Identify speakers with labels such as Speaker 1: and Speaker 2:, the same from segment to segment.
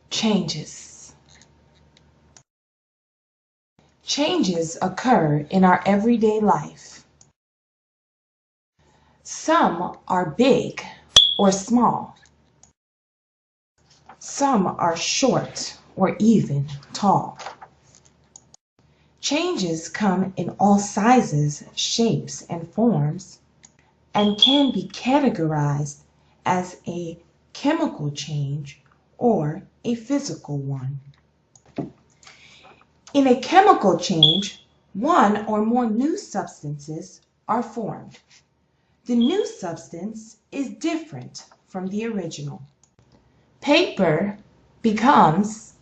Speaker 1: Changes. Changes occur in our everyday life. Some are big or small. Some are short or even tall. Changes come in all sizes, shapes, and forms, and can be categorized as a chemical change or a physical one. In a chemical change, one or more new substances are formed. The new substance is different from the original. Paper becomes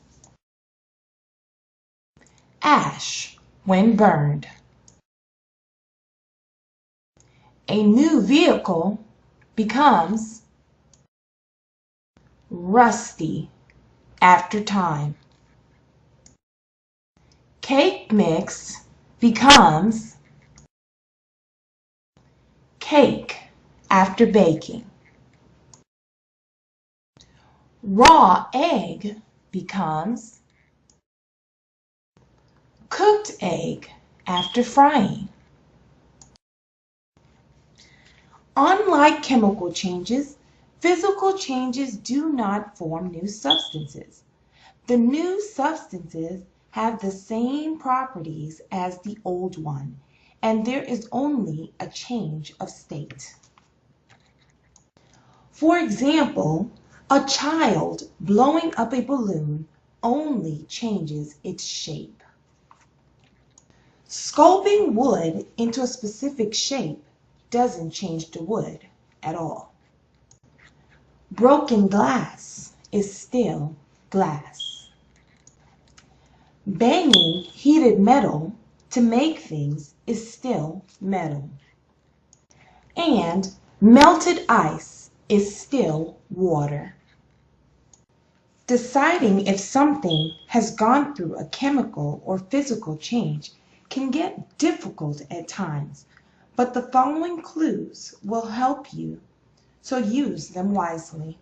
Speaker 1: ash when burned. A new vehicle becomes rusty after time. Cake mix becomes cake after baking. Raw egg becomes cooked egg after frying. Unlike chemical changes, physical changes do not form new substances. The new substances have the same properties as the old one, and there is only a change of state. For example, a child blowing up a balloon only changes its shape. Sculpting wood into a specific shape doesn't change the wood at all. Broken glass is still glass. Banging heated metal to make things is still metal. And melted ice is still water. Deciding if something has gone through a chemical or physical change can get difficult at times, but the following clues will help you, so use them wisely.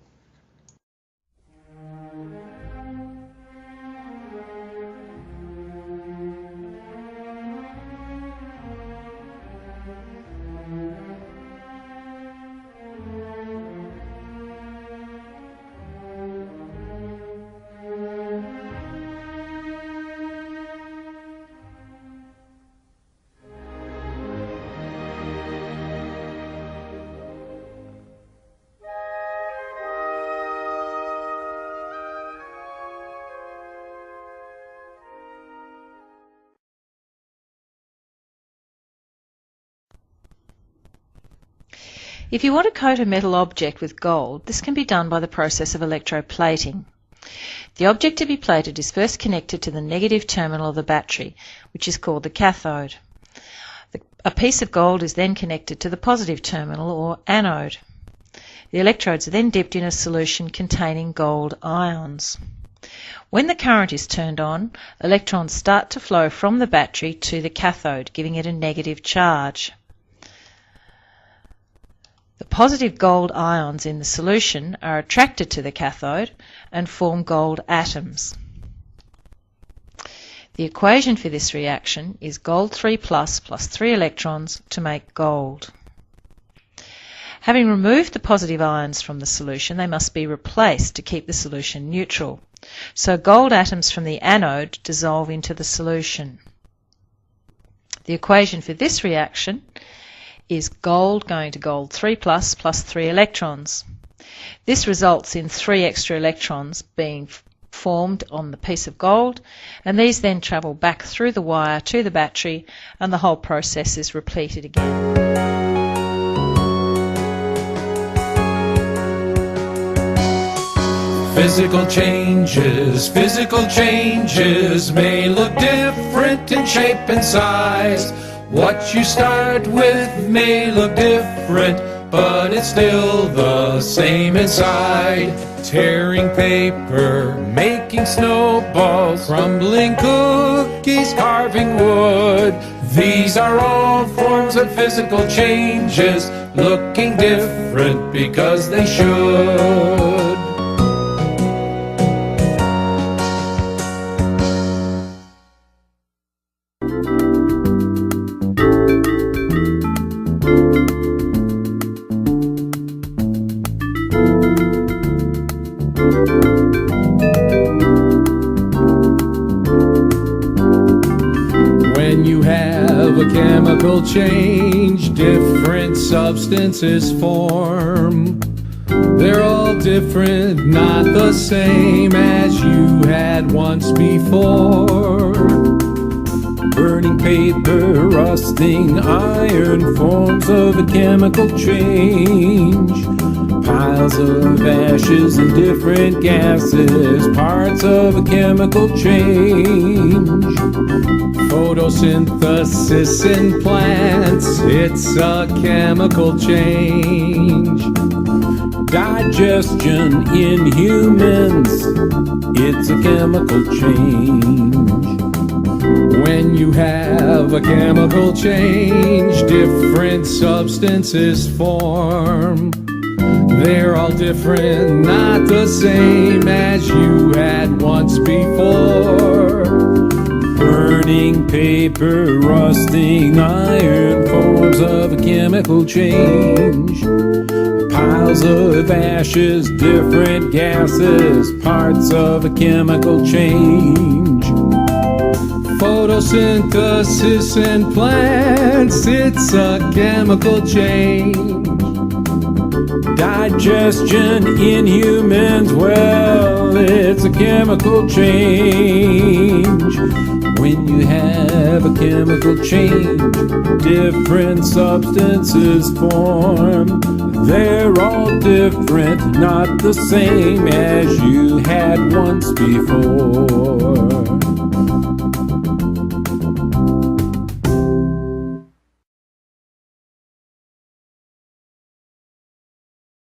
Speaker 2: If you want to coat a metal object with gold, this can be done by the process of electroplating. The object to be plated is first connected to the negative terminal of the battery, which is called the cathode. A piece of gold is then connected to the positive terminal, or anode. The electrodes are then dipped in a solution containing gold ions. When the current is turned on, electrons start to flow from the battery to the cathode, giving it a negative charge. The positive gold ions in the solution are attracted to the cathode and form gold atoms. The equation for this reaction is gold 3 plus 3 electrons to make gold. Having removed the positive ions from the solution, they must be replaced to keep the solution neutral. So gold atoms from the anode dissolve into the solution. The equation for this reaction is gold going to gold 3 plus 3 electrons. This results in 3 extra electrons being formed on the piece of gold, and these then travel back through the wire to the battery, and the whole process is repeated again.
Speaker 3: Physical changes may look different in shape and size. What you start with may look different, but it's still the same inside. Tearing paper, making snowballs, crumbling cookies, carving wood. These are all forms of physical changes, looking different because they should. change, different substances form. They're all different, not the same as you had once before. Burning paper, rusting iron, forms of a chemical change. Piles of ashes and different gases, parts of a chemical change. Photosynthesis in plants, it's a chemical change. Digestion in humans, it's a chemical change. When you have a chemical change, different substances form. They're all different, not the same as you had once before. Burning paper, rusting iron, forms of a chemical change. Piles of ashes, different gases, parts of a chemical change. Photosynthesis in plants, it's a chemical change. Digestion in humans, well, it's a chemical change. When you have a chemical change, different substances form. They're all different, not the same as you had once before.